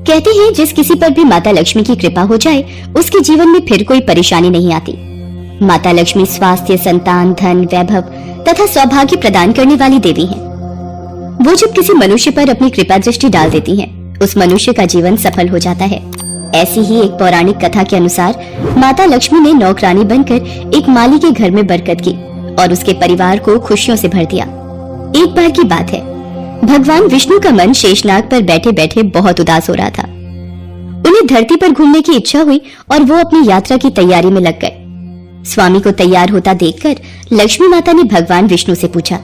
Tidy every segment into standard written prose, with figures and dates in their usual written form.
कहते हैं जिस किसी पर भी माता लक्ष्मी की कृपा हो जाए उसके जीवन में फिर कोई परेशानी नहीं आती। माता लक्ष्मी स्वास्थ्य, संतान, धन, वैभव तथा सौभाग्य प्रदान करने वाली देवी हैं। वो जब किसी मनुष्य पर अपनी कृपा दृष्टि डाल देती हैं, उस मनुष्य का जीवन सफल हो जाता है। ऐसी ही एक पौराणिक कथा के अनुसार माता लक्ष्मी ने नौकरानी बनकर एक माली के घर में बरकत की और उसके परिवार को खुशियों से भर दिया। एक बार की बात है, भगवान विष्णु का मन शेषनाग पर बैठे बैठे बहुत उदास हो रहा था। उन्हें धरती पर घूमने की इच्छा हुई और वो अपनी यात्रा की तैयारी में लग गए। स्वामी को तैयार होता देखकर लक्ष्मी माता ने भगवान विष्णु से पूछा,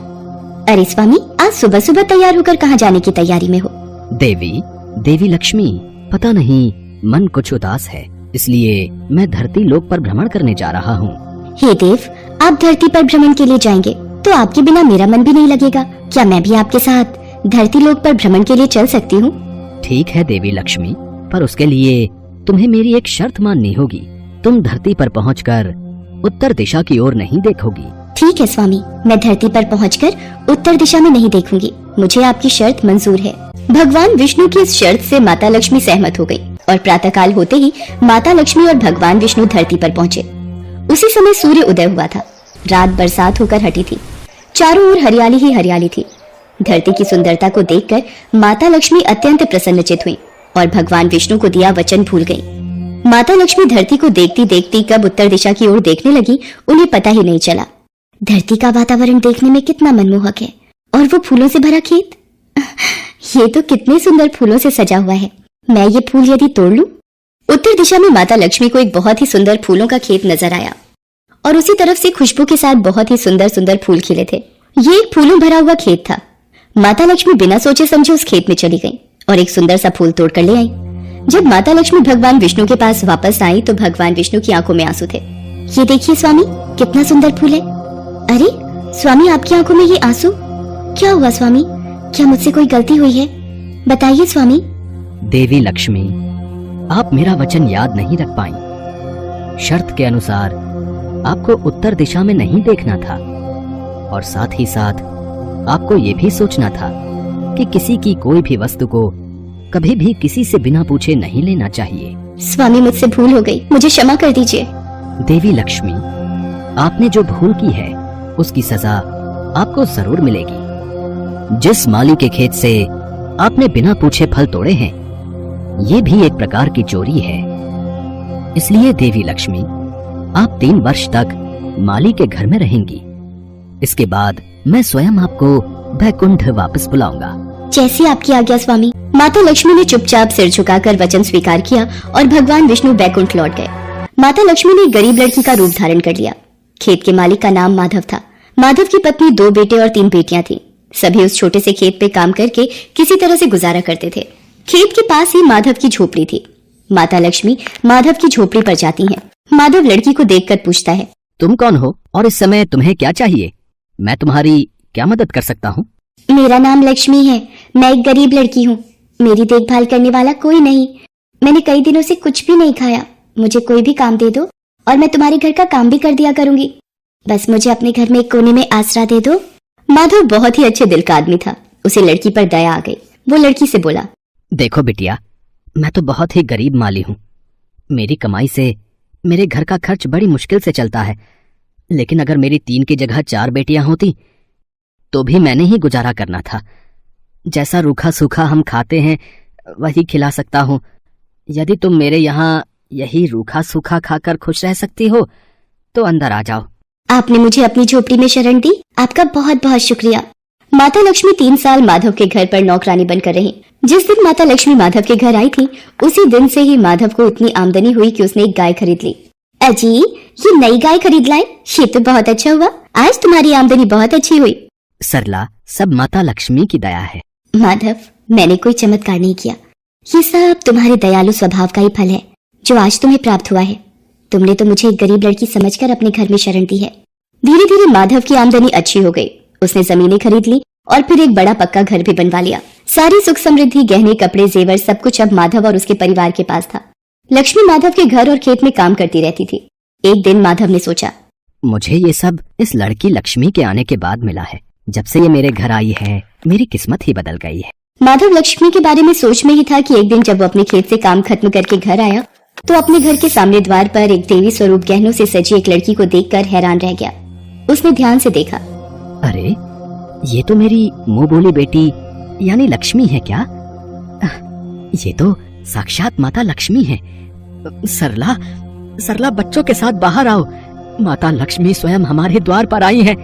अरे स्वामी, आज सुबह सुबह तैयार होकर कहाँ जाने की तैयारी में हो? देवी लक्ष्मी, पता नहीं मन कुछ उदास है, इसलिए मैं धरती लोक पर भ्रमण करने जा रहा हूँ। हे देव, आप धरती पर भ्रमण के लिए जाएंगे तो आपके बिना मेरा मन भी नहीं लगेगा। क्या मैं भी आपके साथ धरती लोक पर भ्रमण के लिए चल सकती हूँ? ठीक है देवी लक्ष्मी, पर उसके लिए तुम्हें मेरी एक शर्त माननी होगी। तुम धरती पर पहुंचकर उत्तर दिशा की ओर नहीं देखोगी। ठीक है स्वामी, मैं धरती पर पहुंचकर उत्तर दिशा में नहीं देखूंगी। मुझे आपकी शर्त मंजूर है। भगवान विष्णु की इस शर्त से माता लक्ष्मी सहमत हो गई और प्रातःकाल होते ही माता लक्ष्मी और भगवान विष्णु धरती पर पहुँचे। उसी समय सूर्य उदय हुआ था। रात बरसात होकर हटी थी। चारों ओर हरियाली ही हरियाली थी। धरती की सुंदरता को देखकर माता लक्ष्मी अत्यंत प्रसन्नचित हुई और भगवान विष्णु को दिया वचन भूल गई। माता लक्ष्मी धरती को देखती देखती कब उत्तर दिशा की ओर देखने लगी, उन्हें पता ही नहीं चला। धरती का वातावरण देखने में कितना मनमोहक है और वो फूलों से भरा खेत। ये तो कितने सुंदर फूलों से सजा हुआ है। मैं ये फूल यदि तोड़ लूं? उत्तर दिशा में माता लक्ष्मी को एक बहुत ही सुंदर फूलों का खेत नजर आया और उसी तरफ से खुशबू के साथ बहुत ही सुंदर सुंदर फूल खिले थे। ये एक फूलों भरा हुआ खेत था। माता लक्ष्मी बिना सोचे समझे उस खेत में चली गई और एक सुंदर सा फूल तोड़ कर ले आई। जब माता लक्ष्मी भगवान विष्णु के पास वापस आई तो भगवान विष्णु की आंखों में आंसू थे। ये देखिए स्वामी, कितना सुंदर फूल है। अरे स्वामी, आपकी आंखों में ये आंसू क्या हुआ स्वामी? क्या मुझसे कोई गलती हुई है? बताइए स्वामी। देवी लक्ष्मी, आप मेरा वचन याद नहीं रख पाई। शर्त के अनुसार आपको उत्तर दिशा में नहीं देखना था और साथ ही साथ आपको ये भी सोचना था कि किसी की कोई भी वस्तु को कभी भी किसी से बिना पूछे नहीं लेना चाहिए। स्वामी, मुझसे भूल हो गई, मुझे क्षमा कर दीजिए। देवी लक्ष्मी, आपने जो भूल की है उसकी सजा आपको जरूर मिलेगी। जिस माली के खेत से आपने बिना पूछे फल तोड़े हैं, ये भी एक प्रकार की चोरी है। इसलिए देवी लक्ष्मी, आप 3 वर्ष तक माली के घर में रहेंगी। इसके बाद मैं स्वयं आपको बैकुंठ वापस बुलाऊंगा। जैसी आपकी आज्ञा स्वामी। माता लक्ष्मी ने चुपचाप सिर झुकाकर वचन स्वीकार किया और भगवान विष्णु बैकुंठ लौट गए। माता लक्ष्मी ने एक गरीब लड़की का रूप धारण कर लिया। खेत के मालिक का नाम माधव था। माधव की पत्नी 2 बेटे और 3 बेटियां थी। सभी उस छोटे से खेत पे काम करके किसी तरह से गुजारा करते थे। खेत के पास ही माधव की झोपड़ी थी। माता लक्ष्मी माधव की झोपड़ी पर जाती हैं। माधव लड़की को देखकर पूछता है, तुम कौन हो और इस समय तुम्हें क्या चाहिए? मैं तुम्हारी क्या मदद कर सकता हूँ? मेरा नाम लक्ष्मी है। मैं एक गरीब लड़की हूँ। मेरी देखभाल करने वाला कोई नहीं। मैंने कई दिनों से कुछ भी नहीं खाया। मुझे कोई भी काम दे दो और मैं तुम्हारे घर का काम भी कर दिया करूंगी। बस मुझे अपने घर में एक कोने में आसरा दे दो। माधव बहुत ही अच्छे दिल का आदमी था। उसे लड़की पर दया आ गई। वो लड़की से बोला, देखो बिटिया, मैं तो बहुत ही गरीब माली हूँ। मेरी कमाई से मेरे घर का खर्च बड़ी मुश्किल से चलता है। लेकिन अगर मेरी 3 की जगह 4 बेटियां होती तो भी मैंने ही गुजारा करना था। जैसा रूखा सूखा हम खाते हैं वही खिला सकता हूँ। यदि तुम मेरे यहाँ यही रूखा सूखा खाकर खुश रह सकती हो तो अंदर आ जाओ। आपने मुझे अपनी झोपड़ी में शरण दी, आपका बहुत बहुत शुक्रिया। माता लक्ष्मी 3 साल माधव के घर पर नौकरानी बनकर रही। जिस दिन माता लक्ष्मी माधव के घर आई थी, उसी दिन से ही माधव को इतनी आमदनी हुई कि उसने एक गाय खरीद ली। अजी, ये नई गाय खरीद लाए, ये तो बहुत अच्छा हुआ। आज तुम्हारी आमदनी बहुत अच्छी हुई। सरला, सब माता लक्ष्मी की दया है। माधव, मैंने कोई चमत्कार नहीं किया। ये सब तुम्हारे दयालु स्वभाव का ही फल है जो आज तुम्हें प्राप्त हुआ है। तुमने तो मुझे एक गरीब लड़की समझकर अपने घर में शरण दी है। धीरे धीरे माधव की आमदनी अच्छी हो गई। उसने जमीनें खरीद ली और फिर एक बड़ा पक्का घर भी बनवा लिया। सारी सुख समृद्धि, गहने, कपड़े, जेवर सब कुछ अब माधव और उसके परिवार के पास था। लक्ष्मी माधव के घर और खेत में काम करती रहती थी। एक दिन माधव ने सोचा, मुझे ये सब इस लड़की लक्ष्मी के आने के बाद मिला है। जब से ये मेरे घर आई है, मेरी किस्मत ही बदल गई है। माधव लक्ष्मी के बारे में सोच में ही था कि एक दिन जब वो अपने खेत से काम खत्म करके घर आया तो अपने घर के सामने द्वार पर एक देवी स्वरूप गहनों से सजी एक लड़की को देखकर हैरान रह गया। उसने ध्यान से देखा। अरे, ये तो मेरी मुंह बोली बेटी यानी लक्ष्मी है क्या? ये तो साक्षात माता लक्ष्मी है। सरला, सरला बच्चों के साथ बाहर आओ, माता लक्ष्मी स्वयं हमारे द्वार पर आई है।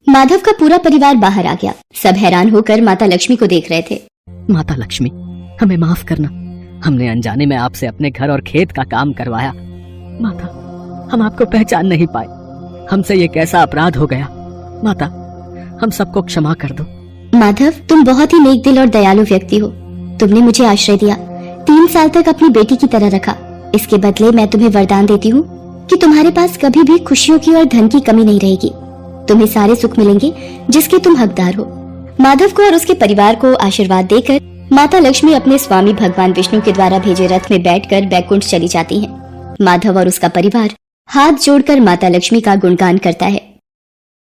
माधव का पूरा परिवार बाहर आ गया। सब हैरान होकर माता लक्ष्मी को देख रहे थे। माता लक्ष्मी, हमें माफ करना, हमने अनजाने में आपसे अपने घर और खेत का काम करवाया। माता, हम आपको पहचान नहीं पाए, हमसे ये कैसा अपराध हो गया। माता, हम सबको क्षमा कर दो। माधव, तुम बहुत ही नेक दिल और दयालु व्यक्ति हो। तुमने मुझे आश्रय दिया, 3 साल तक अपनी बेटी की तरह रखा। इसके बदले मैं तुम्हें वरदान देती हूँ कि तुम्हारे पास कभी भी खुशियों की और धन की कमी नहीं रहेगी। तुम्हें सारे सुख मिलेंगे जिसके तुम हकदार हो। माधव को और उसके परिवार को आशीर्वाद देकर माता लक्ष्मी अपने स्वामी भगवान विष्णु के द्वारा भेजे रथ में बैठकर बैकुंठ चली जाती हैं। माधव और उसका परिवार हाथ जोड़कर माता लक्ष्मी का गुणगान करता है।